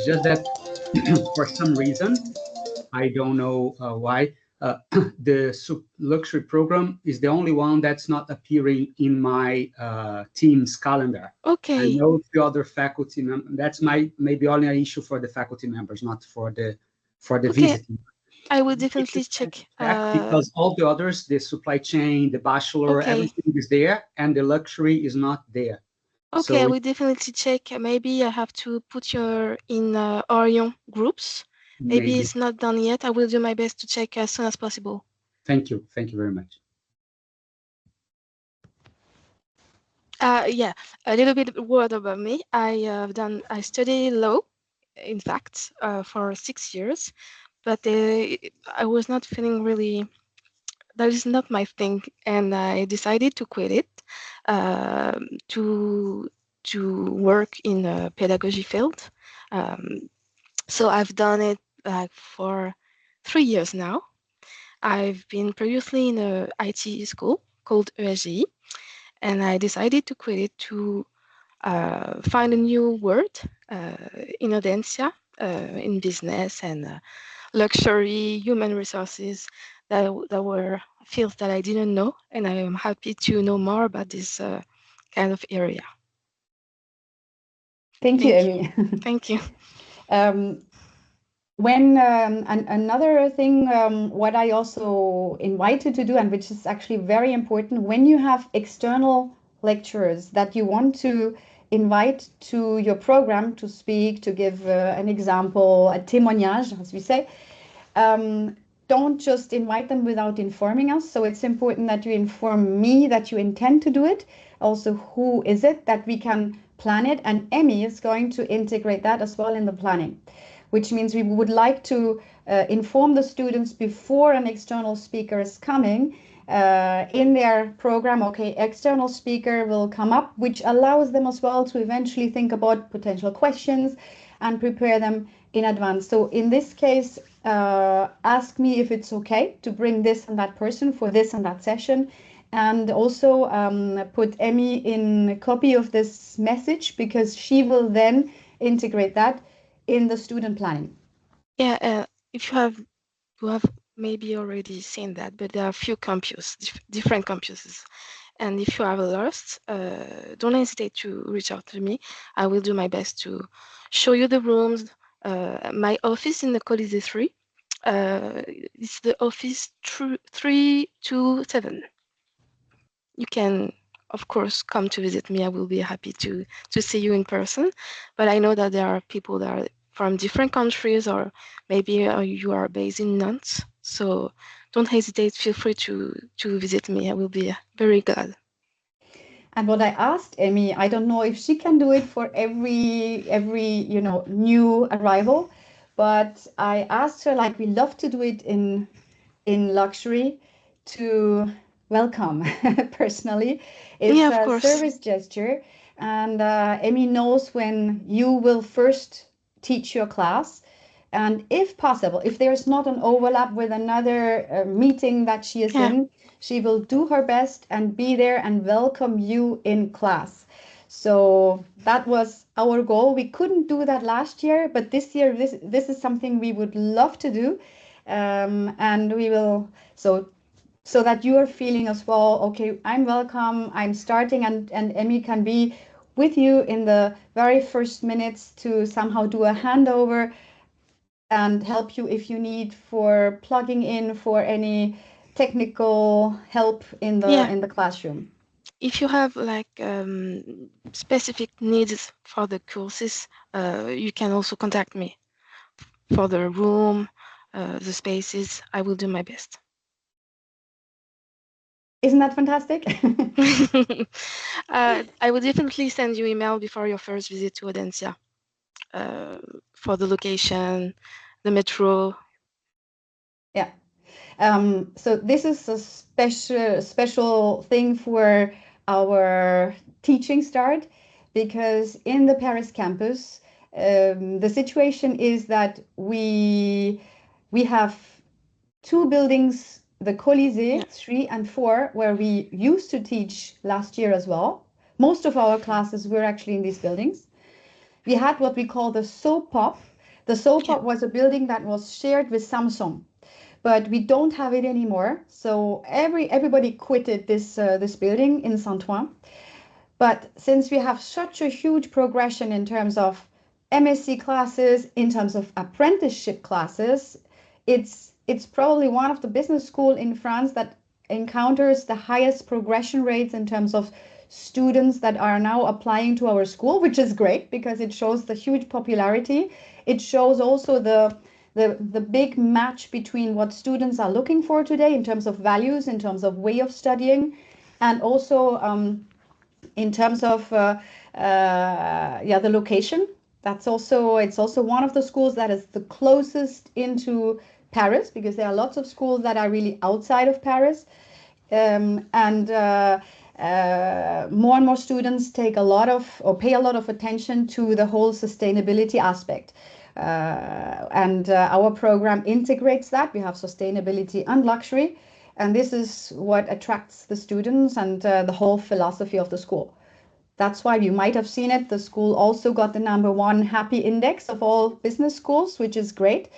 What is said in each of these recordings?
just that for some reason, I don't know why, the luxury program is the only one that's not appearing in my team's calendar. I Okay. know the other faculty that's maybe only an issue for the faculty members, not for the Okay. visiting. I will If you definitely can check. check, because all the others, the supply chain, the bachelor, Okay. everything is there, and the luxury is not there. Okay, I So will definitely check. Maybe I have to put your in Orion groups. Maybe maybe. it's not done yet. I will do my best to check as soon as possible. Thank you very much. Yeah, a little bit word about me. I studied law, in fact, for 6 years, but I was not feeling really, that is not my thing, and I decided to quit it um, to work in a pedagogy field. Um, so I've done it like for 3 years now. I've been previously in a IT school called ESG, and I decided to quit it to find a new world in Audencia, in business and luxury, human resources. That were fields that I didn't know, and I am happy to know more about this kind of area. Thank you, Amy. Thank you. When another thing, what I also invite you to do, and which is actually very important, when you have external lecturers that you want to invite to your program to speak, to give an example, a témoignage, as we say, don't just invite them without informing us. So it's important that you inform me that you intend to do it. Also, who is it, that we can plan it, and Emmy is going to integrate that as well in the planning, which means we would like to inform the students before an external speaker is coming in their program. Okay, external speaker will come up, which allows them as well to eventually think about potential questions and prepare them in advance. So in this case, ask me if it's okay to bring this and that person for this and that session. And also put Emmy in a copy of this message, because she will then integrate that in the student planning. Yeah, if you have maybe already seen that, but there are a few different campuses. And if you are lost, don't hesitate to reach out to me. I will do my best to show you the rooms. My office in the Colisée 3. It's the office 327. You can, of course, come to visit me. I will be happy to see you in person. But I know that there are people that are from different countries, or maybe you are based in Nantes. So don't hesitate. Feel free to visit me. I will be very glad. And what I asked Emmy, I don't know if she can do it for every new arrival, but I asked her, like we love to do it in luxury, to welcome personally. It's Yeah, of a course. service gesture, and Emmy knows when you will first teach your class. And if possible, if there's not an overlap with another meeting that she is in, she will do her best and be there and welcome you in class. So that was our goal. We couldn't do that last year, but this year, this is something we would love to do. And we will, so that you are feeling as well, okay, I'm welcome, I'm starting, and Emmy can be with you in the very first minutes to somehow do a handover and help you if you need for plugging in for any technical help in the classroom. If you have like specific needs for the courses, you can also contact me for the room, the spaces. I will do my best. Isn't that fantastic? I will definitely send you email before your first visit to Audencia for the location, the metro. Yeah. So this is a special thing for our teaching start, because in the Paris campus, the situation is that we have two buildings, the Colisée 3 and 4, where we used to teach last year as well. Most of our classes were actually in these buildings. We had what we call the soap pop, The sofa was a building that was shared with Samsung, but we don't have it anymore. So everybody quitted this building in Saint-Ouen. But since we have such a huge progression in terms of MSc classes, in terms of apprenticeship classes, it's probably one of the business school in France that encounters the highest progression rates in terms of students that are now applying to our school, which is great because it shows the huge popularity. It shows also the big match between what students are looking for today in terms of values, in terms of way of studying, and also in terms of the location. It's also one of the schools that is the closest into Paris, because there are lots of schools that are really outside of Paris, and more and more students take a lot of or pay a lot of attention to the whole sustainability aspect. And our program integrates that. We have sustainability and luxury, and this is what attracts the students and the whole philosophy of the school. That's why you might have seen it. The school also got the #1 happy index of all business schools, which is great.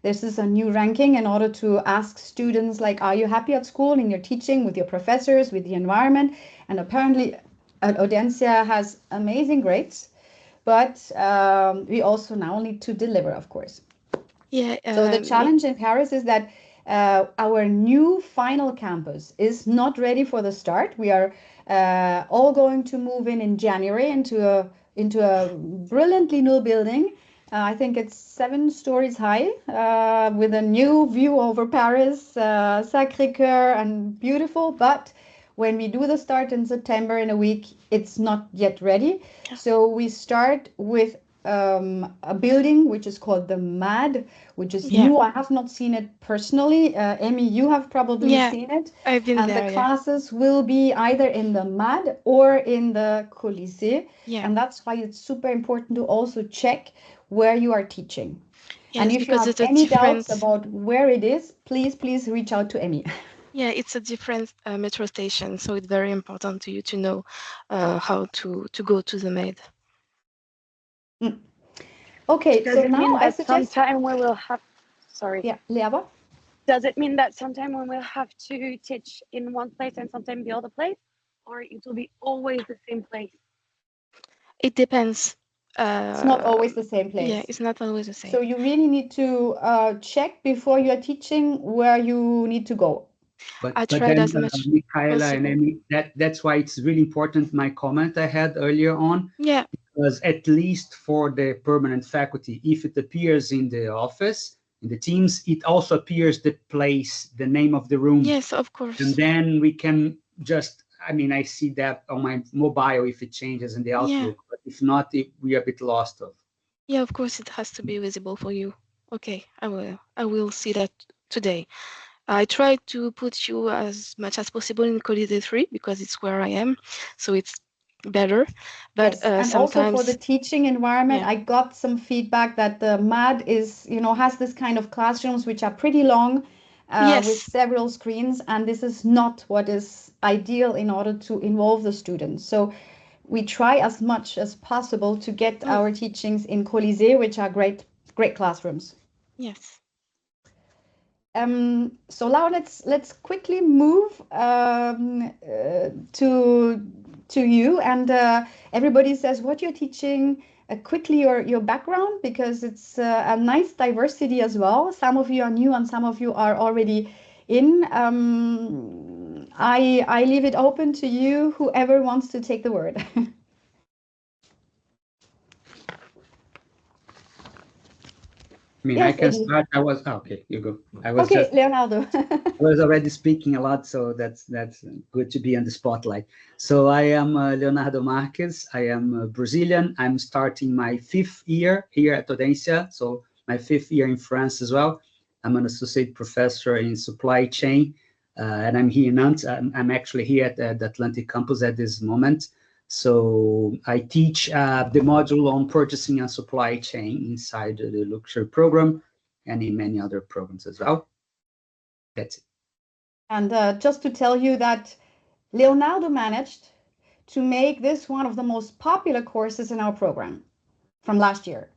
This is a new ranking in order to ask students, like, are you happy at school, in your teaching, with your professors, with the environment? And apparently Audencia has amazing grades, but we also now need to deliver, of course. Yeah. So the challenge in Paris is that our new final campus is not ready for the start. We are all going to move in January into a brilliantly new building. I think it's 7 stories high, with a new view over Paris, Sacré-Cœur, and beautiful. But when we do the start in September in a week, it's not yet ready. So we start with a building which is called the MAD, which is new. I have not seen it personally. Emmy, you have probably seen it. I've been there. And the classes will be either in the MAD or in the Colisée. And that's why it's super important to also check where you are teaching. Yes, and if you have any doubts about where it is, please reach out to Emmy. Yeah, it's a different metro station, so it's very important to you to know how to go to the MAD. Okay, does so it now mean that I suggest sometime we will have, sorry. Yeah, Leaba? Does it mean that sometime we will have to teach in one place and sometime the other place, or it will be always the same place? It depends. It's not always the same place. Yeah, it's not always the same. So you really need to check before you are teaching where you need to go. I tried as much Michaela and Emmy, that's why it's really important, my comment I had earlier on. Yeah. Because at least for the permanent faculty, if it appears in the office, in the Teams, it also appears the place, the name of the room. Yes, of course. And then we can just, I see that on my mobile if it changes in the Outlook, but if not, we are a bit lost of. Yeah, of course, it has to be visible for you. Okay, I will see that today. I try to put you as much as possible in Colisée 3 because it's where I am, so it's better. But yes. And sometimes also for the teaching environment, I got some feedback that the MAD is, has this kind of classrooms which are pretty long, with several screens, and this is not what is ideal in order to involve the students. So we try as much as possible to get our teachings in Colisée, which are great classrooms. Yes. So now let's quickly move to you, and everybody says what you're teaching, quickly your background, because it's a nice diversity as well. Some of you are new and some of you are already in. I leave it open to you, whoever wants to take the word. I can start. Okay, you go. Leonardo. I was already speaking a lot, so that's good to be on the spotlight. So I am Leonardo Marques. I am Brazilian. I'm starting my 5th year here at Audencia, so my 5th year in France as well. I'm an associate professor in supply chain, and I'm here in Nantes. I'm actually here at the Atlantic campus at this moment. So I teach the module on purchasing and supply chain inside the luxury program and in many other programs as well. That's it. And just to tell you that Leonardo managed to make this one of the most popular courses in our program from last year.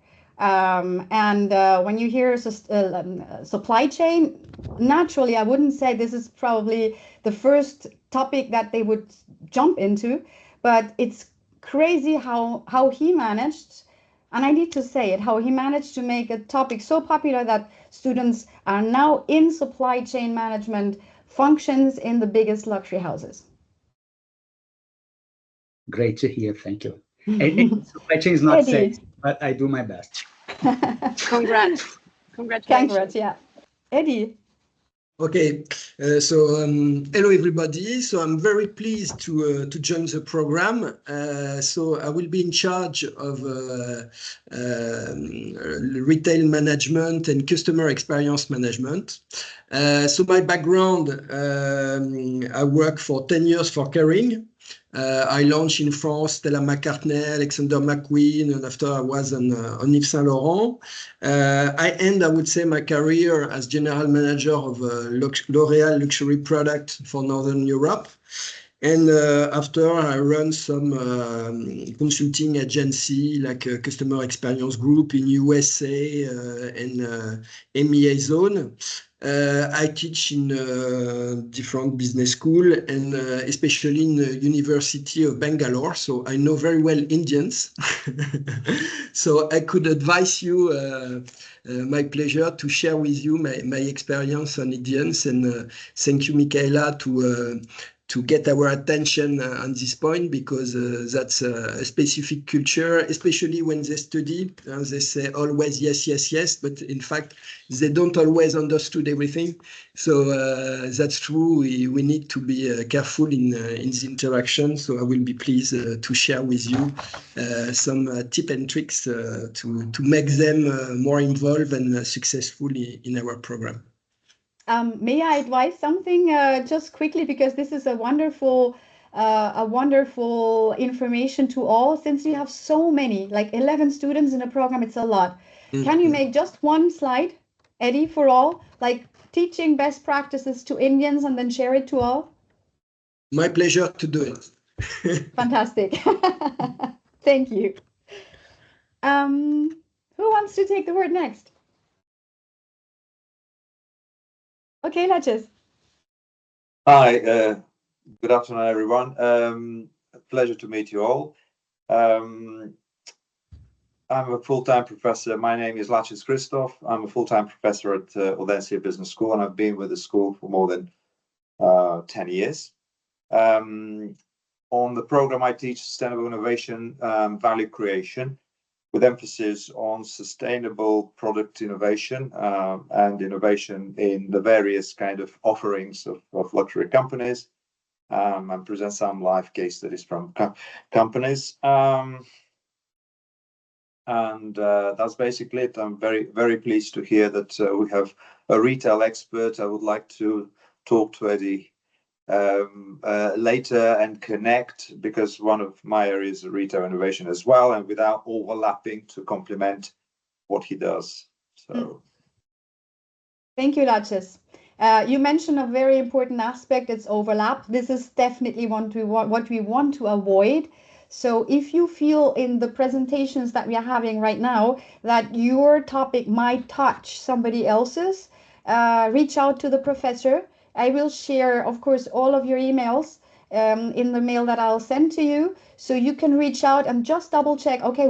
When you hear supply chain, naturally, I wouldn't say this is probably the first topic that they would jump into, but it's crazy how he managed, and I need to say it, how he managed to make a topic so popular that students are now in supply chain management functions in the biggest luxury houses. Great to hear. Thank you. And supply chain is not Eddie. sexy, but I do my best. Congrats. Congratulations. Congrats, yeah. Eddie. Okay, hello everybody. So I'm very pleased to join the program. So I will be in charge of retail management and customer experience management. So my background, I worked for 10 years for Kering. I launched in France Stella McCartney, Alexander McQueen, and after I was on Yves Saint Laurent. I would say, my career as general manager of L'Oréal luxury product for Northern Europe. And after I run some consulting agency like a customer experience group in USA and EMEA zone. I teach in different business school and especially in the University of Bangalore. So I know very well Indians. So I could advise you, my pleasure to share with you my experience on Indians. And thank you, Michaela, to get our attention on this point, because that's a specific culture, especially when they study. They say always yes, yes, yes, but in fact, they don't always understood everything. So that's true. We need to be careful in the interaction. So I will be pleased to share with you some tips and tricks to make them more involved and successful in our program. May I advise something just quickly, because this is a wonderful information to all, since you have so many, like 11 students in a program, it's a lot. Mm-hmm. Can you make just one slide, Eddie, for all, like teaching best practices to Indians and then share it to all? My pleasure to do it. Fantastic. Thank you. Who wants to take the word next? Okay, Latches. Hi, good afternoon, everyone. A pleasure to meet you all. I'm a full-time professor. My name is Latches Christoph. I'm a full-time professor at Audencia Business School, and I've been with the school for more than 10 years. On the program, I teach sustainable innovation, value creation, with emphasis on sustainable product innovation and innovation in the various kind of offerings of luxury companies, and present some live case studies from companies. And that's basically it. I'm very, very pleased to hear that we have a retail expert. I would like to talk to Eddie later and connect, because one of my areas is retail innovation as well, and without overlapping, to complement what he does. So thank you, Latches. You mentioned a very important aspect, it's overlap. This is definitely what we want to avoid. So if you feel in the presentations that we are having right now that your topic might touch somebody else's, reach out to the professor. I will share, of course, all of your emails in the mail that I'll send to you. So you can reach out and just double check, okay,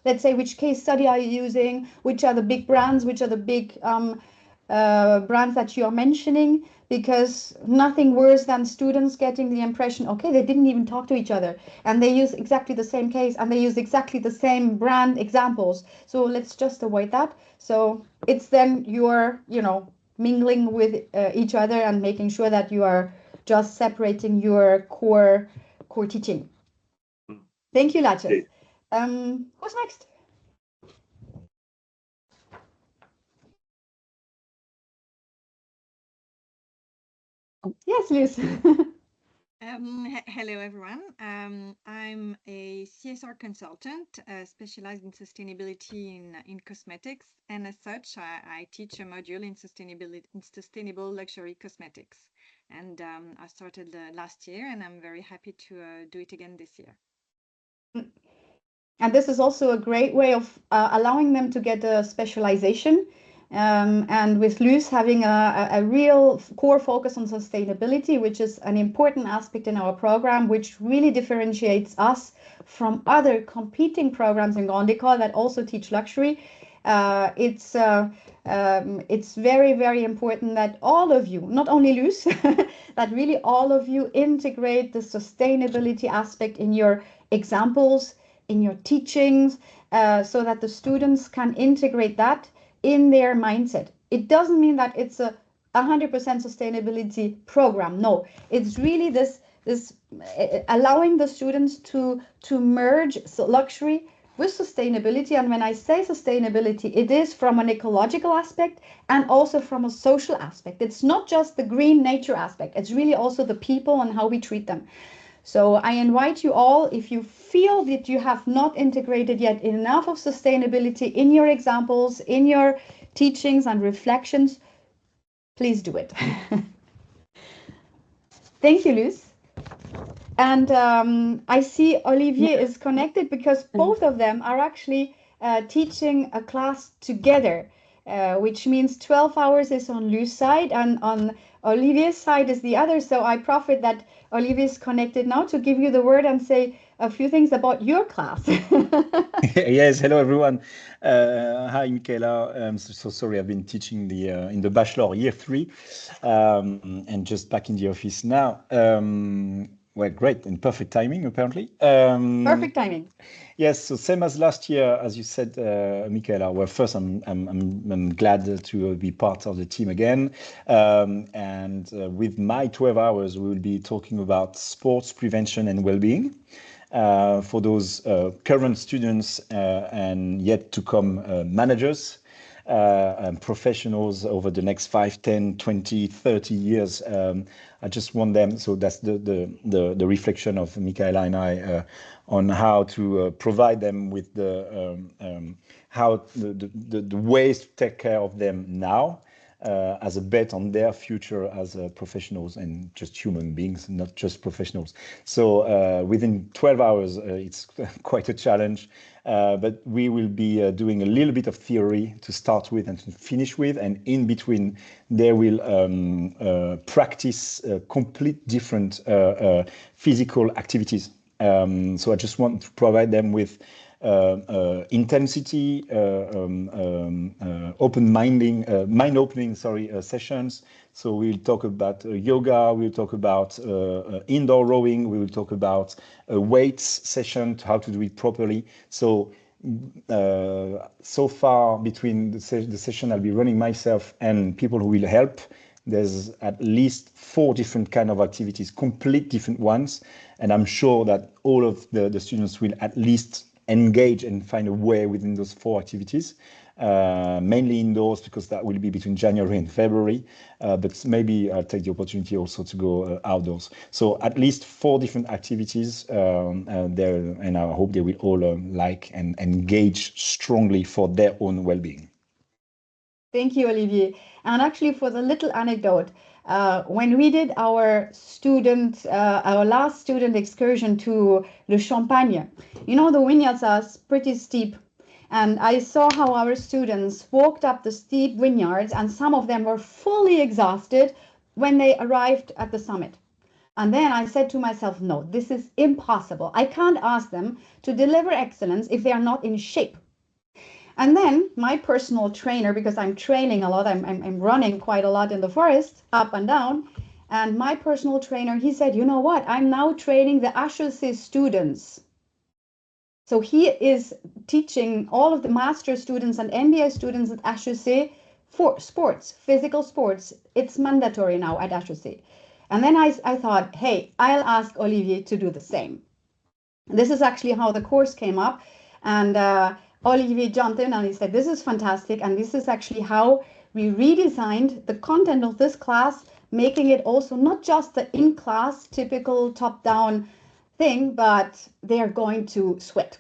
let's say, which case study are you using? Which are the big brands? Which are the big brands that you are mentioning? Because nothing worse than students getting the impression, okay, they didn't even talk to each other, and they use exactly the same case, and they use exactly the same brand examples. So let's just avoid that. So it's then you're, mingling with each other and making sure that you are just separating your core teaching. Thank you, Latches. Who's next? Yes, Liz. Hello, everyone. I'm a CSR consultant specialized in sustainability in cosmetics, and as such, I teach a module in sustainable luxury cosmetics. And I started last year, and I'm very happy to do it again this year. And this is also a great way of allowing them to get a specialization. And with Luce having a real core focus on sustainability, which is an important aspect in our program, which really differentiates us from other competing programs in Grande École that also teach luxury. It's very, very important that all of you, not only Luce, that really all of you integrate the sustainability aspect in your examples, in your teachings, so that the students can integrate that in their mindset. It doesn't mean that it's a 100% sustainability program. No, it's really this allowing the students to merge luxury with sustainability. And when I say sustainability, it is from an ecological aspect and also from a social aspect. It's not just the green nature aspect. It's really also the people and how we treat them. So I invite you all, if you feel that you have not integrated yet enough of sustainability in your examples, in your teachings and reflections, please do it. Thank you, Luce. And I see Olivier is connected because both of them are actually teaching a class together, which means 12 hours is on Luce's side and on Olivier's side is the other. So I profit that Olivier is connected now to give you the word and say a few things about your class. Yes, hello everyone. Hi, Michaela. So sorry, I've been teaching in the bachelor year 3 and just back in the office now. Well, great and perfect timing, apparently. Perfect timing. Yes, so same as last year, as you said, Michaela. Well, first, I'm glad to be part of the team again. And with my 12 hours, we will be talking about sports prevention and well-being for those current students and yet to come managers and professionals over the next 5, 10, 20, 30 years. I just want them, so that's the reflection of Michaela and I on how to provide them with the ways to take care of them now as a bet on their future as professionals and just human beings, not just professionals. So within 12 hours, it's quite a challenge, but we will be doing a little bit of theory to start with and to finish with, and in between they will practice complete different physical activities. So I just want to provide them with intensity, mind-opening sessions. So we'll talk about yoga, we'll talk about indoor rowing, we will talk about a weights session, how to do it properly. So so far between the session I'll be running myself and people who will help, there's at least 4 different kind of activities, complete different ones. And I'm sure that all of the students will at least engage and find a way within those 4 activities, mainly indoors, because that will be between January and February. But maybe I'll take the opportunity also to go outdoors. So at least 4 different activities there, and I hope they will all like and engage strongly for their own well-being. Thank you, Olivier. And actually, for the little anecdote, when we did our last student excursion to Le Champagne, you know, the vineyards are pretty steep. And I saw how our students walked up the steep vineyards, and some of them were fully exhausted when they arrived at the summit. And then I said to myself, no, this is impossible. I can't ask them to deliver excellence if they are not in shape. And then my personal trainer, because I'm training a lot, I'm running quite a lot in the forest, up and down. And my personal trainer, he said, you know what? I'm now training the HEC students. So he is teaching all of the master students and MBA students at HEC for sports, physical sports. It's mandatory now at HEC. And then I thought, hey, I'll ask Olivier to do the same. This is actually how the course came up. And Olivier jumped in and he said, this is fantastic. And this is actually how we redesigned the content of this class, making it also not just the in-class typical top-down thing, but they're going to sweat.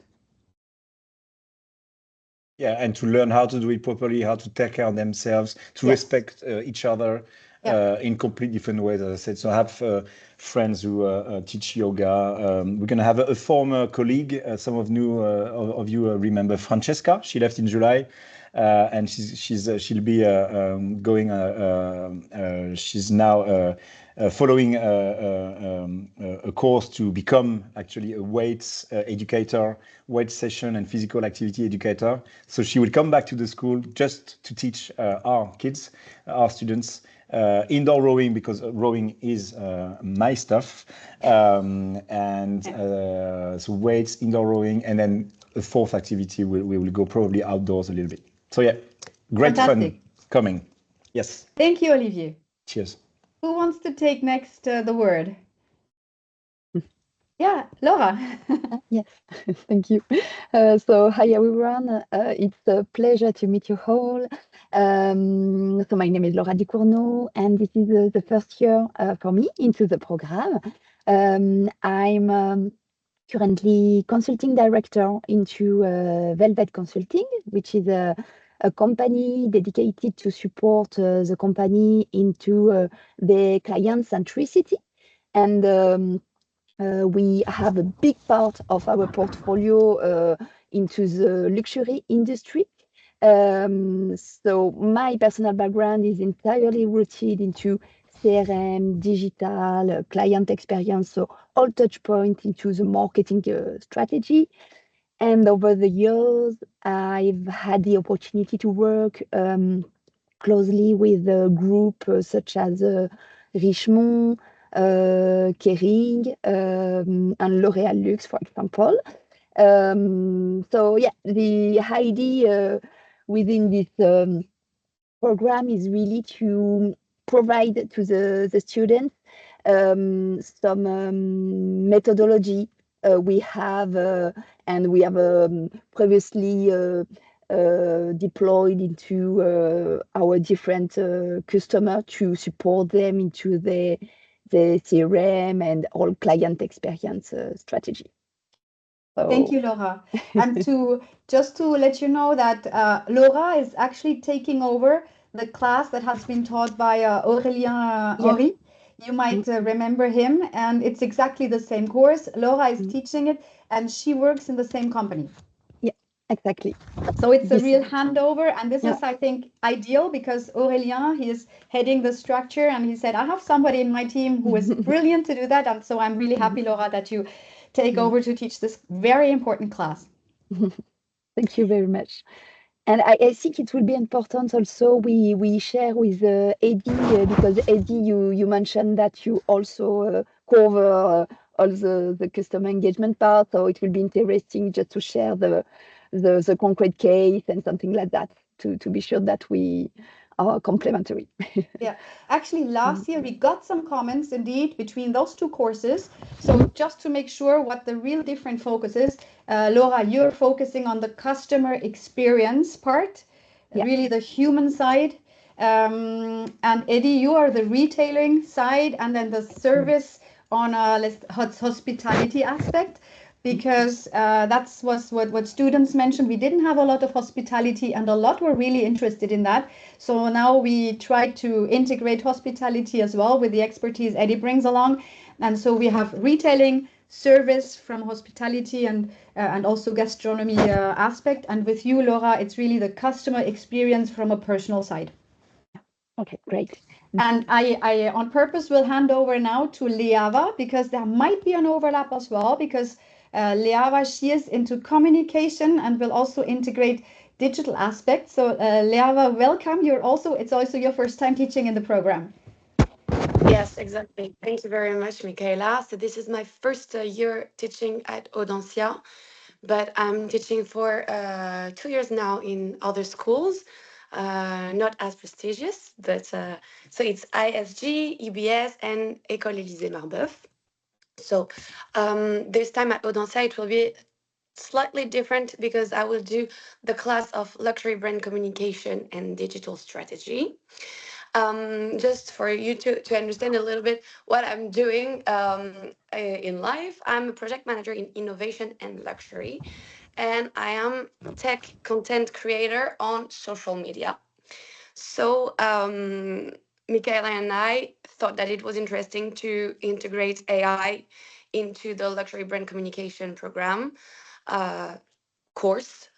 Yeah, and to learn how to do it properly, how to take care of themselves, to respect each other, in complete different ways, as I said. So I have friends who teach yoga. We're going to have a former colleague. Some of you remember Francesca. She left in July. And she'll be going. She's now following a course to become actually a weights educator, weight session and physical activity educator. So she will come back to the school just to teach our kids, our students, indoor rowing, because rowing is my stuff, and so weights, indoor rowing, and then the fourth activity we will go probably outdoors a little bit. So yeah, great Fantastic. fun coming. Yes. Thank you, Olivier. Cheers. Who wants to take next the word? Yeah, Laura. Yes, thank you. So hi everyone, it's a pleasure to meet you all. So my name is Laura Ducournau, and this is the first year for me into the program. I'm currently consulting director into Velvet Consulting, which is a company dedicated to support the company into the client centricity. And we have a big part of our portfolio into the luxury industry. So my personal background is entirely rooted into CRM, digital, client experience, so all touch points into the marketing strategy. And over the years, I've had the opportunity to work closely with a group such as Richemont, Kering, and L'Oréal Luxe, for example. So yeah, the idea within this program is really to provide to the students some methodology we have and we have previously deployed into our different customers to support them into the CRM and all client experience strategy. So, Thank you, Laura. And just to let you know that Laura is actually taking over the class that has been taught by Aurélien Henry. You might remember him, and it's exactly the same course. Laura is teaching it, and she works in the same company. Yeah, exactly. So it's a real handover, and this is, I think, ideal because Aurélien, he is heading the structure, and he said, I have somebody in my team who is brilliant to do that, and so I'm really happy, Laura, that you take over to teach this very important class. Thank you very much. And I think it will be important also we share with Eddie, because Eddie, you mentioned that you also cover all the customer engagement part, so it will be interesting just to share the concrete case and something like that to be sure that we are complementary. Yeah, actually last year we got some comments indeed between those two courses. So just to make sure what the real different focus is, Laura, you're focusing on the customer experience part, really the human side. And Eddie, you are the retailing side and then the service on a hospitality aspect. Because that's what students mentioned. We didn't have a lot of hospitality and a lot were really interested in that. So now we try to integrate hospitality as well with the expertise Eddie brings along. And so we have retailing, service from hospitality and also gastronomy aspect. And with you, Laura, it's really the customer experience from a personal side. Okay, great. And I on purpose will hand over now to Leava because there might be an overlap as well because Leava, she is into communication and will also integrate digital aspects. So Leava, welcome. It's also your first time teaching in the program. Yes, exactly. Thank you very much, Michaela. So this is my first year teaching at Audencia, but I'm teaching for 2 years now in other schools, not as prestigious, but so it's ISG, EBS, and École Élysée Marbeuf. So this time at Audencia, it will be slightly different because I will do the class of luxury brand communication and digital strategy. Just for you to understand a little bit what I'm doing in life, I'm a project manager in innovation and luxury, and I am tech content creator on social media. So Michaela and I thought that it was interesting to integrate AI into the luxury brand communication program course,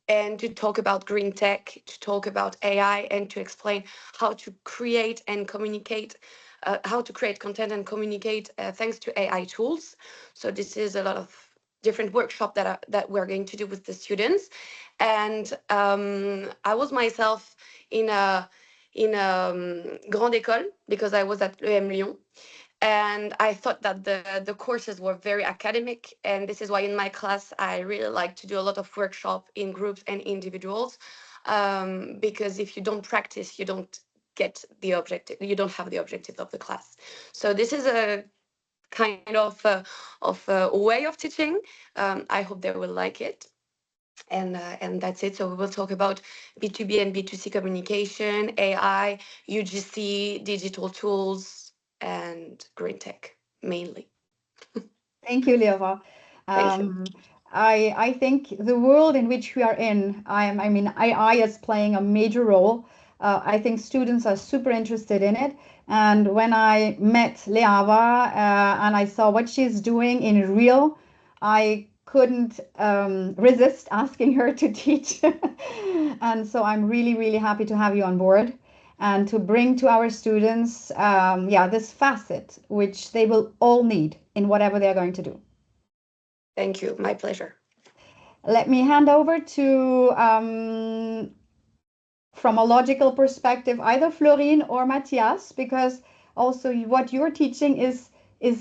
and to talk about green tech, to talk about AI, and to explain how to create and communicate, how to create content and communicate thanks to AI tools. So this is a lot of different workshops that we're going to do with the students. And I was myself in a grande école because I was at l'EM Lyon. And I thought that the courses were very academic, and this is why in my class I really like to do a lot of workshop in groups and individuals, because if you don't practice, you don't get the objective, you don't have the objective of the class. So this is a kind of way of teaching. I hope they will like it. And that's it. So we will talk about B2B and B2C communication, AI, UGC, digital tools, and green tech mainly. Thank you, Leora. Thank you. I think the world in which we are in, I mean, AI is playing a major role. I think students are super interested in it. And when I met Leava and I saw what she's doing in real, I couldn't resist asking her to teach. And so I'm really, really happy to have you on board and to bring to our students, this facet, which they will all need in whatever they're going to do. Thank you. My pleasure. Let me hand over to, from a logical perspective, either Florine or Matthias, because also what you're teaching is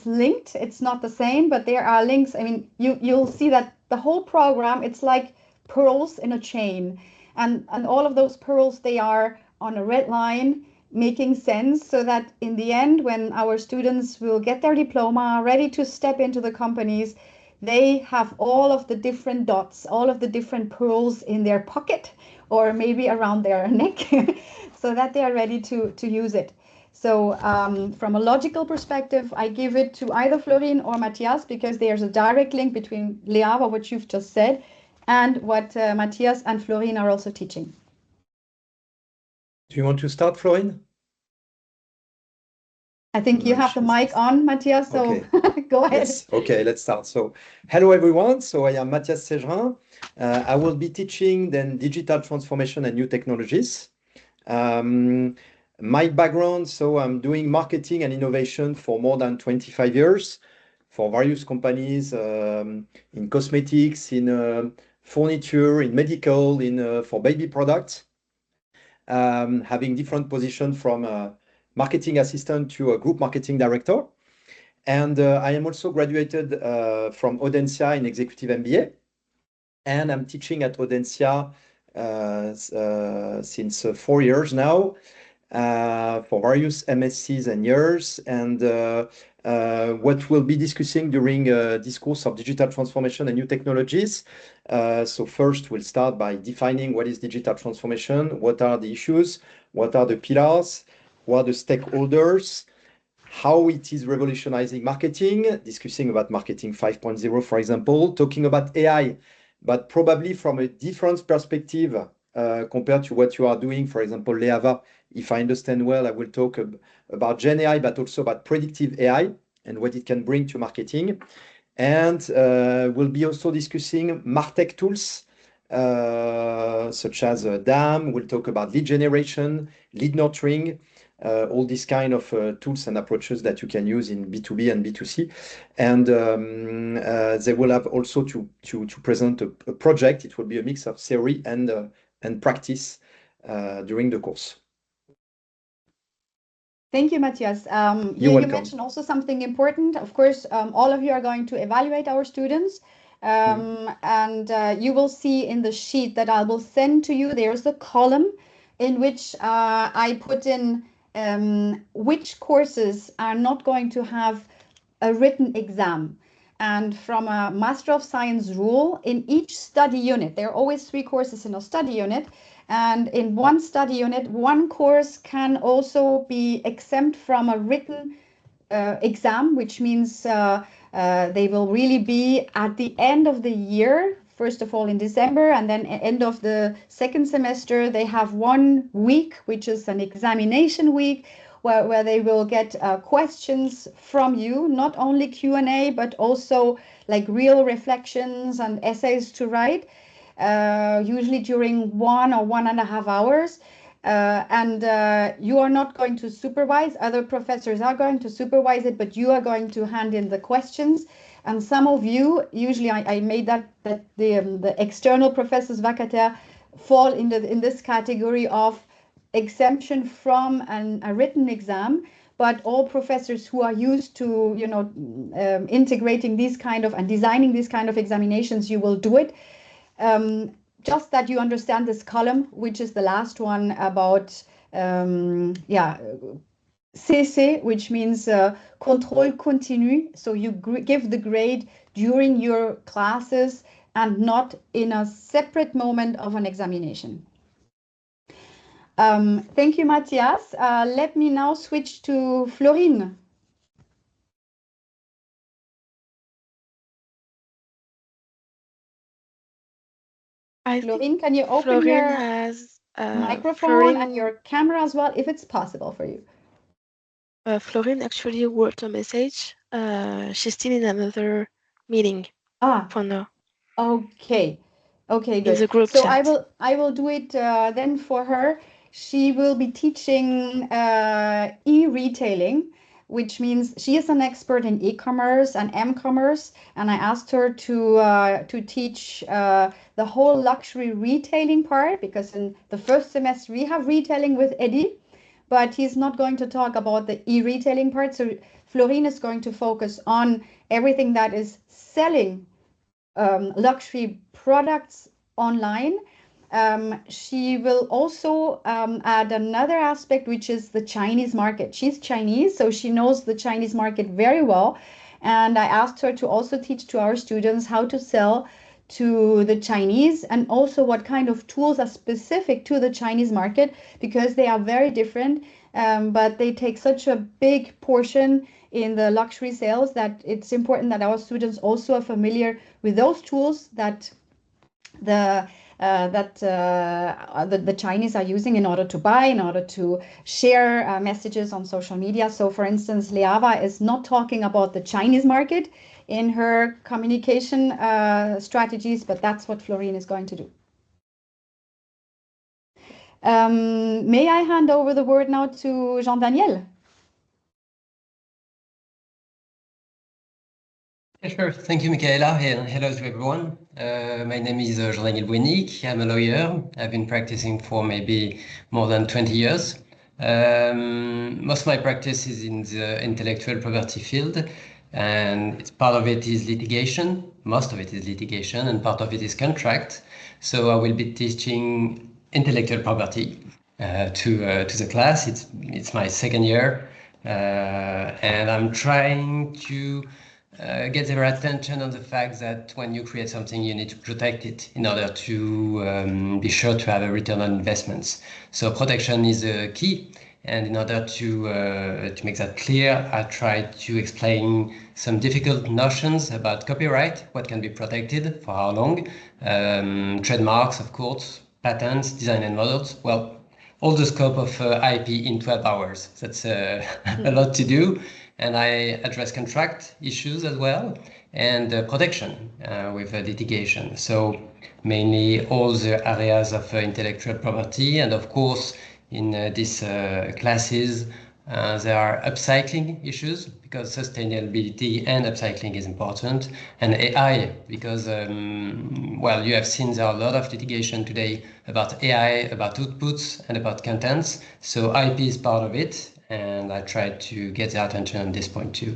linked. It's not the same, but there are links. I mean, you'll see that the whole program, it's like pearls in a chain. And all of those pearls, they are on a red line, making sense, so that in the end, when our students will get their diploma, ready to step into the companies, they have all of the different dots, all of the different pearls in their pocket or maybe around their neck so that they are ready to use it. So from a logical perspective, I give it to either Florine or Matthias because there's a direct link between Leava, what you've just said, and what Matthias and Florine are also teaching. Do you want to start, Florine? I think you have the mic on, Matthias, so okay. Go ahead. Yes, okay, let's start. So, hello everyone. So I am Matthias Segerin. I will be teaching then digital transformation and new technologies. My background, so I'm doing marketing and innovation for more than 25 years for various companies in cosmetics, in furniture, in medical, in for baby products, having different positions from marketing assistant to a group marketing director. And I am also graduated from Audencia in executive MBA. And I'm teaching at Audencia since 4 years now for various MSCs and years. And what we'll be discussing during this course of digital transformation and new technologies. So first, we'll start by defining what is digital transformation, what are the issues, what are the pillars, what are the stakeholders, how it is revolutionizing marketing, discussing about marketing 5.0, for example, talking about AI, but probably from a different perspective compared to what you are doing. For example, Leava, if I understand well, I will talk about Gen AI, but also about predictive AI and what it can bring to marketing. And we'll be also discussing MarTech tools, such as DAM. We'll talk about lead generation, lead nurturing, all these kind of tools and approaches that you can use in B2B and B2C. And they will have also to present a project. It will be a mix of theory and practice during the course. Thank you, Matthias. You mentioned also something important. Of course, all of you are going to evaluate our students. And you will see in the sheet that I will send to you, there's a column in which I put in which courses are not going to have a written exam. And from a Master of Science rule, in each study unit, there are always 3 courses in a study unit. And in one study unit, one course can also be exempt from a written exam, which means they will really be at the end of the year, first of all in December, and then end of the second semester, they have 1 week, which is an examination week, where they will get questions from you, not only Q&A, but also like real reflections and essays to write, usually during 1 or 1.5 hours. And you are not going to supervise, other professors are going to supervise it, but you are going to hand in the questions. And some of you, usually I made that the external professors vacataires fall in this category of exemption from a written exam, but all professors who are used to, you know, integrating these kind of and designing these kind of examinations, you will do it. Just that you understand this column, which is the last one about, CC, which means contrôle continu. So you give the grade during your classes and not in a separate moment of an examination. Thank you, Matthias. Let me now switch to Florine. Florine, can you open your microphone and your camera as well, if it's possible for you? Florine actually wrote a message. She's still in another meeting for now. Okay. Okay, good. In the group so chat. I will do it then for her. She will be teaching e-retailing, which means she is an expert in e-commerce and m-commerce, and I asked her to teach the whole luxury retailing part, because in the first semester we have retailing with Eddie, but he's not going to talk about the e-retailing part. So Florine is going to focus on everything that is selling luxury products online. She will also add another aspect, which is the Chinese market. She's Chinese, so she knows the Chinese market very well. And I asked her to also teach to our students how to sell to the Chinese, and also what kind of tools are specific to the Chinese market, because they are very different, but they take such a big portion in the luxury sales that it's important that our students also are familiar with those tools that the Chinese are using in order to buy, in order to share messages on social media. So for instance, Leava is not talking about the Chinese market in her communication strategies, but that's what Florine is going to do. May I hand over the word now to Jean-Daniel? Yeah, sure. Thank you, Michaela, and hello to everyone. My name is Jean-Daniel Buenic. I'm a lawyer. I've been practicing for maybe more than 20 years. Most of my practice is in the intellectual property field, and part of it is litigation. Most of it is litigation, and part of it is contract. So I will be teaching intellectual property to the class. It's my second year, and I'm trying to get their attention on the fact that when you create something, you need to protect it in order to be sure to have a return on investments. So protection is a key. And in order to make that clear, I tried to explain some difficult notions about copyright, what can be protected, for how long, trademarks, of course, patents, design and models. Well, all the scope of IP in 12 hours. That's a lot to do. And I address contract issues as well, and protection with litigation. So mainly all the areas of intellectual property. And of course, in these classes, there are upcycling issues, because sustainability and upcycling is important, and AI, because, well, you have seen there are a lot of litigation today about AI, about outputs, and about contents. So IP is part of it, and I tried to get their attention on this point too.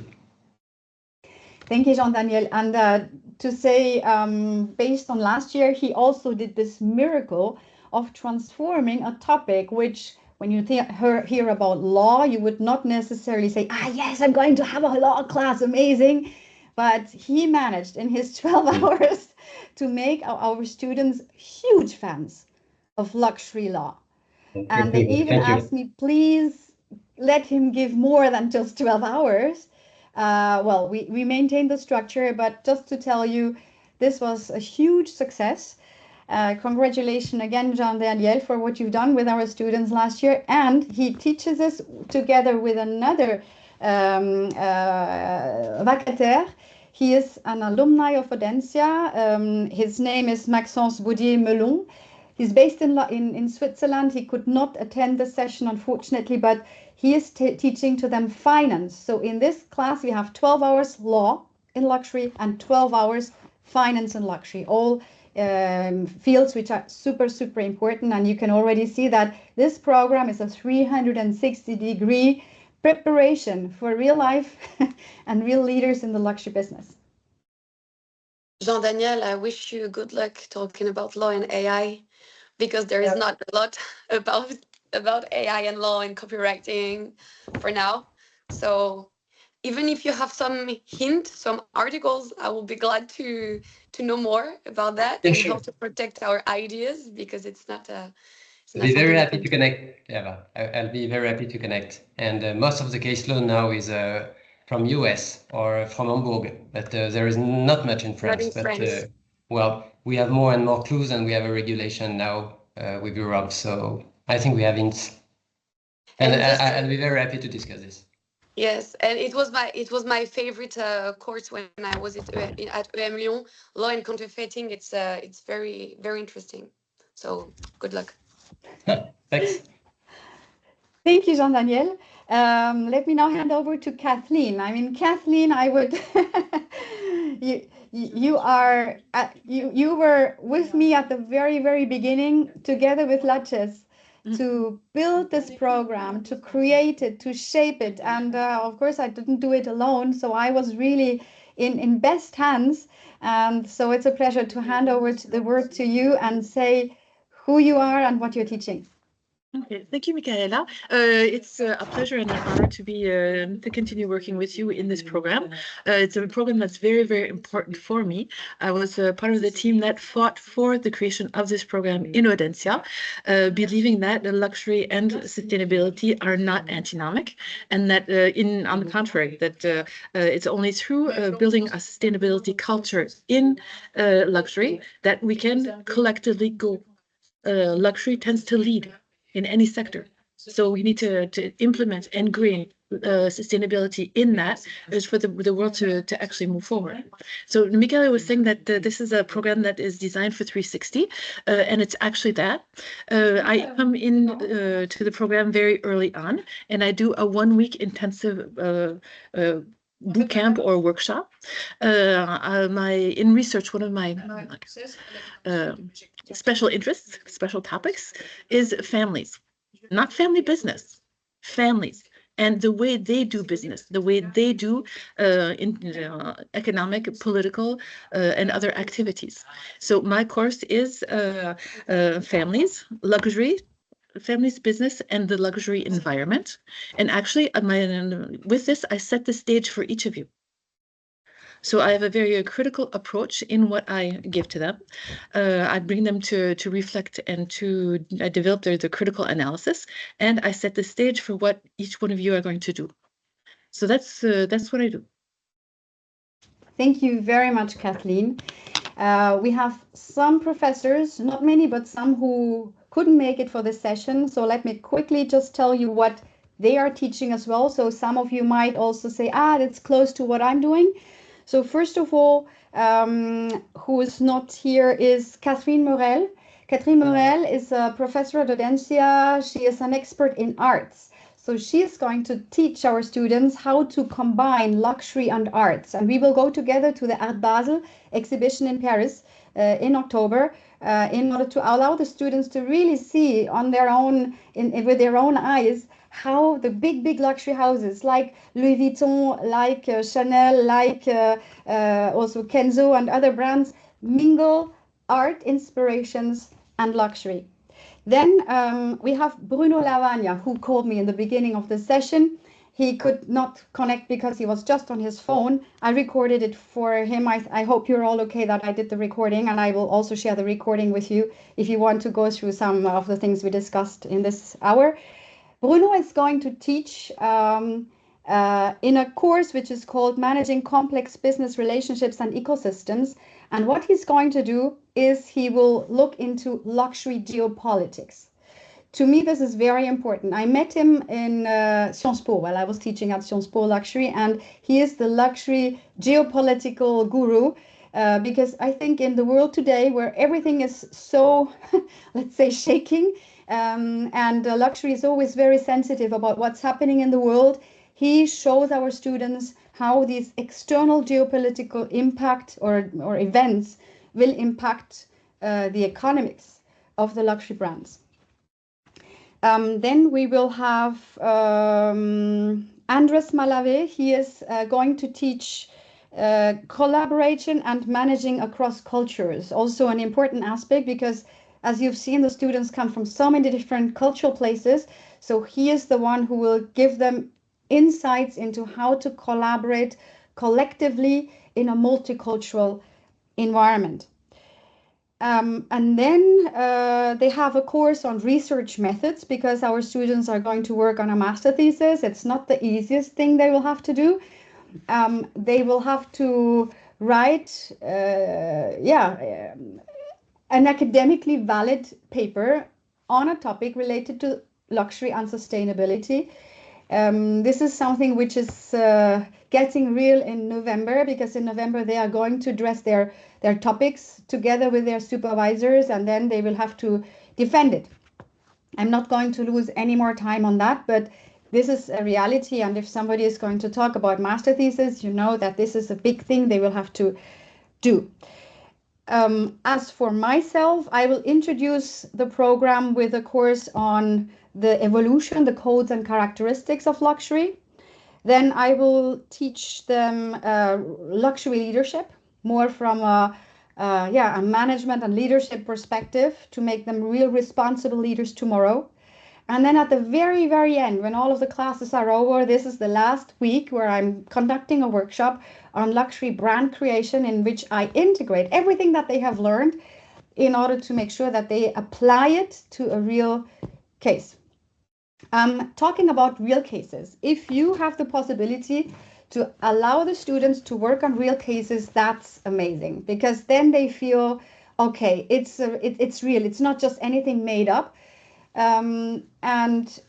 Thank you, Jean-Daniel. And to say, based on last year, he also did this miracle of transforming a topic which, when you hear about law, you would not necessarily say, yes, I'm going to have a law class, amazing. But he managed in his 12 hours to make our students huge fans of luxury law. And they even asked me, please let him give more than just 12 hours. Well, we maintained the structure, but just to tell you, this was a huge success. Congratulations again, Jean-Daniel, for what you've done with our students last year. And he teaches us together with another vacataire. He is an alumni of Audencia. His name is Maxence Boudier-Melon. He's based in Switzerland. He could not attend the session, unfortunately, but he is teaching to them finance. So in this class, we have 12 hours law in luxury and 12 hours finance and luxury, all fields which are super, super important. And you can already see that this program is a 360-degree preparation for real life and real leaders in the luxury business. Jean-Daniel, I wish you good luck talking about law and AI, because there is not a lot about AI and law and copywriting for now. So even if you have some hint, some articles, I will be glad to know more about that and how to protect our ideas, because it's not a. I'll be very happy to connect. Yeah, I'll be very happy to connect. And most of the caseload now is from US or from Hamburg, but there is not much in France. Well, we have more and more clues, and we have a regulation now with Europe. So I think we have hints. And I'll be very happy to discuss this. Yes, and it was my favorite course when I was at EM Lyon. Law and counterfeiting. It's very, very interesting. So good luck. Thanks. Thank you, Jean-Daniel. Let me now hand over to Kathleen. I mean, Kathleen, I would. You were with me at the very, very beginning, together with Latches, to build this program, to create it, to shape it. And of course, I didn't do it alone. So I was really in best hands. And so it's a pleasure to hand over the word to you and say who you are and what you're teaching. Okay, thank you, Michaela. It's a pleasure and an honor to be to continue working with you in this program. It's a program that's very, very important for me. I was part of the team that fought for the creation of this program in Audencia, believing that luxury and sustainability are not antinomic, and that on the contrary, that it's only through building a sustainability culture in luxury that we can collectively go. Luxury tends to lead in any sector. So we need to implement and ingrain sustainability in that is for the world to actually move forward. So Michaela was saying that this is a program that is designed for 360, and it's actually that. I come in to the program very early on, and I do a 1-week intensive boot camp or workshop. In research, one of my special interests, special topics is families, not family business, families, and the way they do business, the way they do economic, political, and activity activities. So my course is families, luxury, families, business, and the luxury environment. And actually, with this, I set the stage for each of you. So I have a very critical approach in what I give to them. I bring them to reflect and to develop the critical analysis, and I set the stage for what each one of you are going to do. So that's what I do. Thank you very much, Kathleen. We have some professors, not many, but some who couldn't make it for this session. So let me quickly just tell you what they are teaching as well. So some of you might also say, that's close to what I'm doing. So first of all, who is not here is Catherine Morel. Catherine Morel is a professor at Audencia. She is an expert in arts. So she is going to teach our students how to combine luxury and arts. And we will go together to the Art Basel exhibition in Paris in October in order to allow the students to really see on their own, with their own eyes, how the big luxury houses like Louis Vuitton, like Chanel, like also Kenzo and other brands mingle art inspirations and luxury. Then we have Bruno Lavagna, who called me in the beginning of the session. He could not connect because he was just on his phone. I recorded it for him. I hope you're all okay that I did the recording, and I will also share the recording with you if you want to go through some of the things we discussed in this hour. Bruno is going to teach in a course which is called Managing Complex Business Relationships and Ecosystems. And what he's going to do is he will look into luxury geopolitics. To me, this is very important. I met him in Sciences Po while I was teaching at Sciences Po Luxury, and he is the luxury geopolitical guru. Because I think in the world today, where everything is so, let's say, shaking, and luxury is always very sensitive about what's happening in the world, he shows our students how these external geopolitical impact or events will impact the economics of the luxury brands. Then we will have Andres Malave. He is going to teach collaboration and managing across cultures. Also an important aspect, because as you've seen, the students come from so many different cultural places. So he is the one who will give them insights into how to collaborate collectively in a multicultural environment. And then they have a course on research methods, because our students are going to work on a master thesis. It's not the easiest thing they will have to do. They will have to write, an academically valid paper on a topic related to luxury and sustainability. This is something which is getting real in November, because in November they are going to address their topics together with their supervisors, and then they will have to defend it. I'm not going to lose any more time on that, but this is a reality. And if somebody is going to talk about master thesis, you know that this is a big thing they will have to do. As for myself, I will introduce the program with a course on the evolution, the codes and characteristics of luxury. Then I will teach them luxury leadership, more from a management and leadership perspective, to make them real responsible leaders tomorrow. And then at the very, very end, when all of the classes are over, this is the last week where I'm conducting a workshop on luxury brand creation, in which I integrate everything that they have learned in order to make sure that they apply it to a real case. Talking about real cases, if you have the possibility to allow the students to work on real cases, that's amazing, because then they feel, okay, it's real. It's not just anything made up. And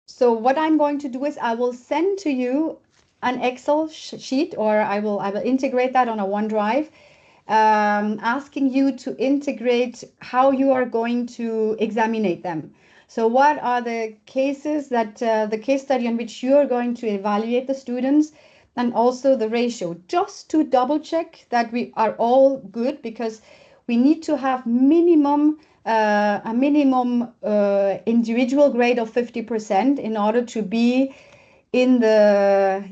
so what I'm going to do is I will send to you an Excel sheet, or I will integrate that on a OneDrive, asking you to integrate how you are going to examine them. So what are the cases that the case study on which you are going to evaluate the students, and also the ratio, just to double check that we are all good, because we need to have a minimum individual grade of 50% in order to be in the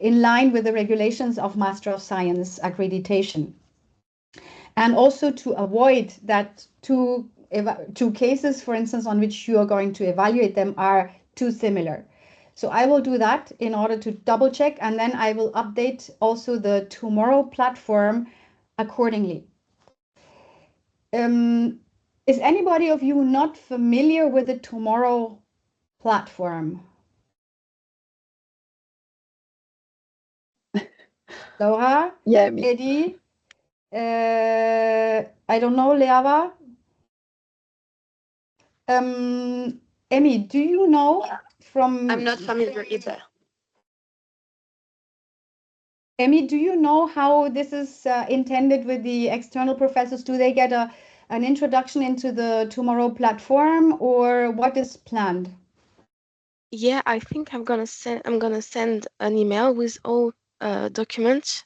in line with the regulations of Master of Science accreditation, and also to avoid that two cases, for instance, on which you are going to evaluate them are too similar. So I will do that in order to double check, and then I will update also the Tomorrow platform accordingly. Is anybody of you not familiar with the Tomorrow platform? Laura? Yeah, me. Eddie? I don't know, Leava? Emmy, do you know from... I'm not familiar either. Emmy, do you know how this is intended with the external professors? Do they get an introduction into the Tomorrow platform, or what is planned? Yeah, I think I'm gonna send an email with all documents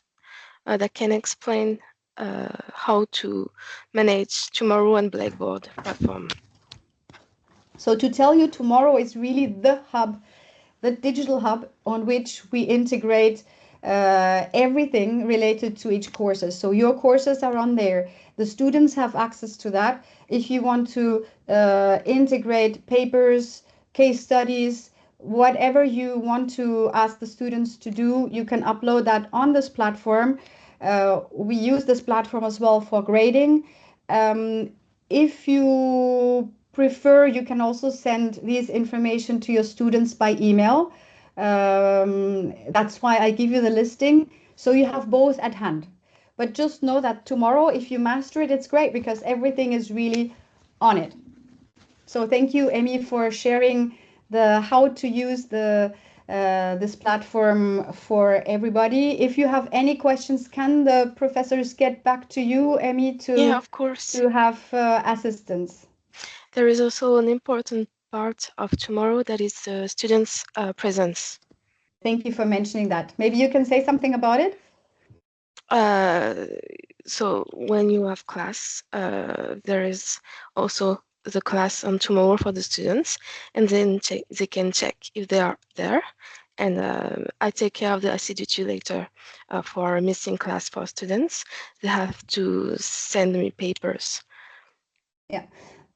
that can explain how to manage Tomorrow and Blackboard platform. So to tell you, Tomorrow is really the hub, the digital hub on which we integrate everything related to each courses. So your courses are on there. The students have access to that. If you want to integrate papers, case studies, whatever you want to ask the students to do, you can upload that on this platform. We use this platform as well for grading. If you prefer, you can also send this information to your students by email. That's why I give you the listing, so you have both at hand. but just know that tomorrow, if you master it, it's great because everything is really on it. So thank you, Emmy, for sharing the how to use the this platform for everybody. If you have any questions, can the professors get back to you, Emmy, Yeah, of course. to have assistance? There is also an important part of tomorrow that is students' presence. Thank you for mentioning that. Maybe you can say something about it? So when you have class, there is also the class on tomorrow for the students, and then they can check if they are there. And I take care of the assiduity later for missing class for students. They have to send me papers. Yeah,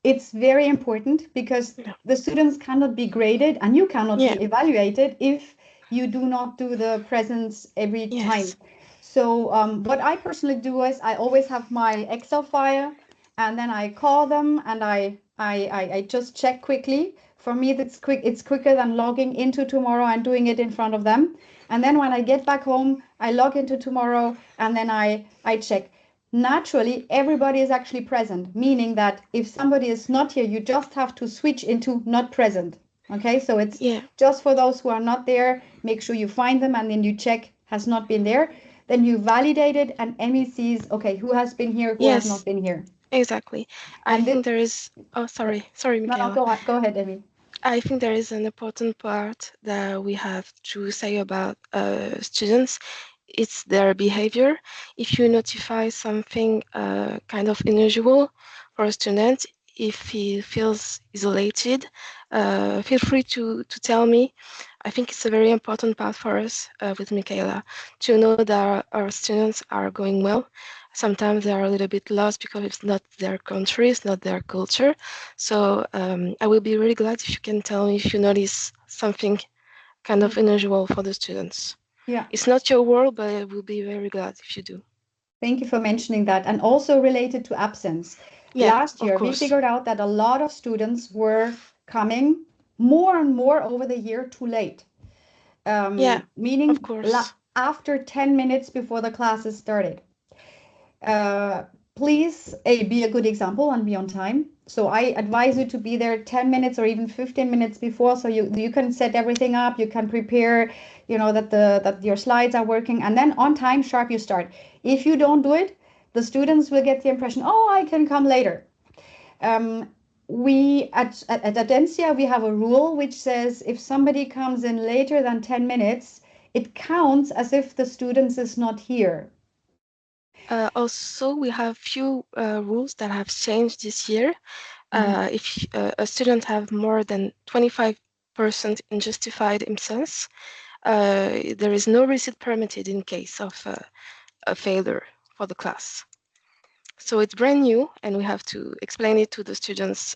it's very important because the students cannot be graded and you cannot be evaluated if you do not do the presence every time. So what I personally do is I always have my Excel file and then I call them and I just check quickly. For me, that's quick. It's quicker than logging into tomorrow and doing it in front of them. And then when I get back home, I log into tomorrow and then I check. Naturally, everybody is actually present, meaning that if somebody is not here, you just have to switch into not present. Okay, so it's just for those who are not there, make sure you find them and then you check has not been there. Then you validate it and Emmy sees, okay, who has been here, who has not been here. Exactly. I think there is, sorry, Michaela. No, go ahead, Emmy. I think there is an important part that we have to say about students. It's their behavior. If you notify something kind of unusual for a student, if he feels isolated, feel free to tell me. I think it's a very important part for us with Michaela to know that our students are going well. Sometimes they are a little bit lost because it's not their country, it's not their culture. So I will be really glad if you can tell me if you notice something kind of unusual for the students. Yeah. It's not your world, but I will be very glad if you do. Thank you for mentioning that. And also related to absence. Yeah, last year, we figured out that a lot of students were coming more and more over the year too late. Meaning after 10 minutes before the classes started. Please be a good example and be on time. So I advise you to be there 10 minutes or even 15 minutes before, so you can set everything up, you can prepare, you know, that your slides are working, and then on time sharp you start. If you don't do it, the students will get the impression, oh, I can come later. We at Audencia, we have a rule which says if somebody comes in later than 10 minutes, it counts as if the student is not here. Also, we have few rules that have changed this year. If a student have more than 25% unjustified absence, there is no receipt permitted in case of a failure for the class. So it's brand new, and we have to explain it to the students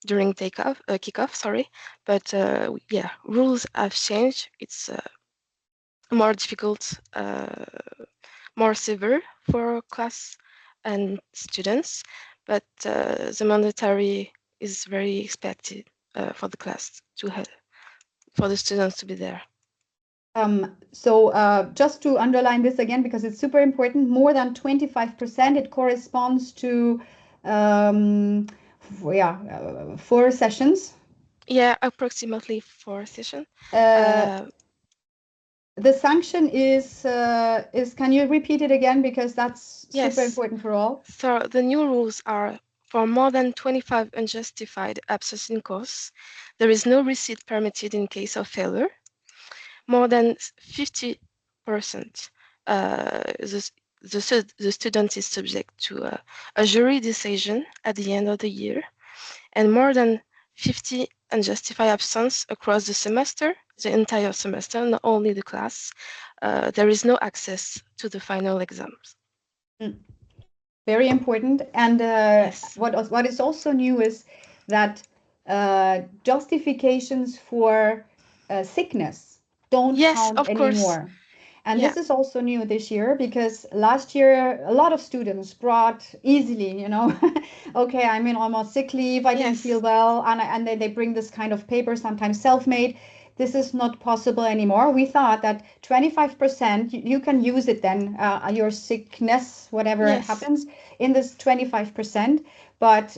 during kickoff. Sorry, but yeah, rules have changed. It's more difficult, more severe for class and students, but the mandatory is very expected for the class to have, for the students to be there. So just to underline this again, because it's super important, more than 25%, it corresponds to 4 sessions. Yeah, approximately 4 sessions. The sanction is, can you repeat it again, because that's super important for all? So the new rules are for more than 25 unjustified absence in course, there is no receipt permitted in case of failure. More than 50%, the student is subject to a jury decision at the end of the year, and more than 50 unjustified absence across the semester, the entire semester, not only the class, there is no access to the final exams. Very important. And what is also new is that justifications for sickness don't count anymore. And this is also new this year, because last year a lot of students brought easily, you know, okay, I'm in almost sick leave, I didn't feel well, and they bring this kind of paper, sometimes self-made. this is not possible anymore. We thought that 25%, you can use it then, your sickness, whatever Yes. happens in this 25%, but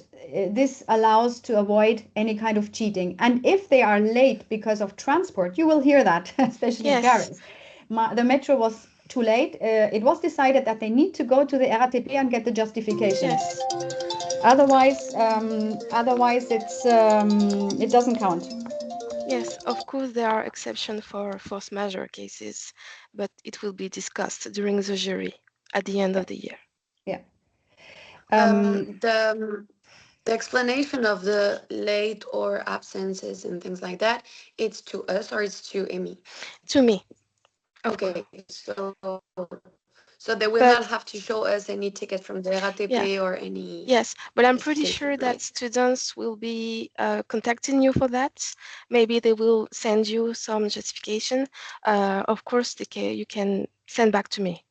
this allows to avoid any kind of cheating. And if they are late because of transport, you will hear that, especially in Yes. Paris. The metro was too late. It was decided that they need to go to the RATP and get the justification. Yes. Otherwise, it doesn't count. Yes, of course, there are exceptions for force majeure cases, but it will be discussed during the jury at the end of the year. Yeah. The explanation of the late or absences and things like that, it's to us or it's to Amy? To me. Okay, so they will But- not have to show us any ticket from the RATP Yeah. or any. Yes, but I'm pretty justification, sure that right? students will be contacting you for that. Maybe they will send you some justification. Of course, you can send back to me.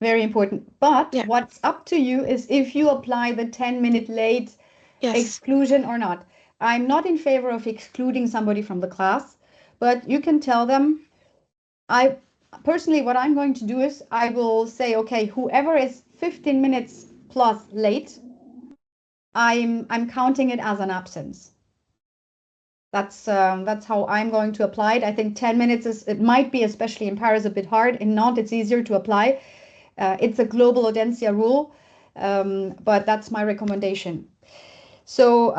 Very important. But Yeah. what's up to you is if you apply the 10-minute late Yes. exclusion or not. I'm not in favor of excluding somebody from the class, but you can tell them, personally, what I'm going to do is I will say, okay, whoever is 15 minutes plus late, I'm counting it as an absence. That's how I'm going to apply it. I think 10 minutes it might be, especially in Paris, a bit hard. In Nantes, it's easier to apply. It's a global Audencia rule, but that's my recommendation. So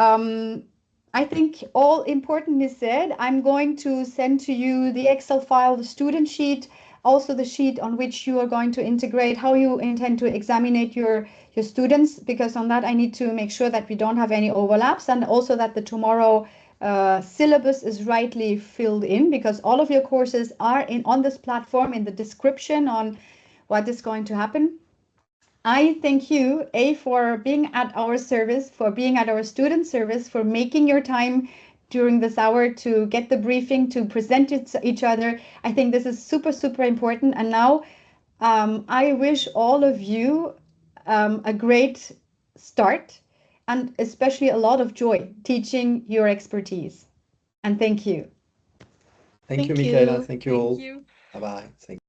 I think all important is said. I'm going to send to you the Excel file, the student sheet, also the sheet on which you are going to integrate how you intend to examine your students, because on that I need to make sure that we don't have any overlaps, and also that the tomorrow syllabus is rightly filled in, because all of your courses are on this platform in the description on what is going to happen. I thank you, for being at our service, for being at our student service, for making your time during this hour to get the briefing, to present each other. I think this is super, super important. And now I wish all of you a great start, and especially a lot of joy teaching your expertise. And thank you. Thank you, Thank Michaela. you. Thank you all. Thank you. Bye-bye. Thank you.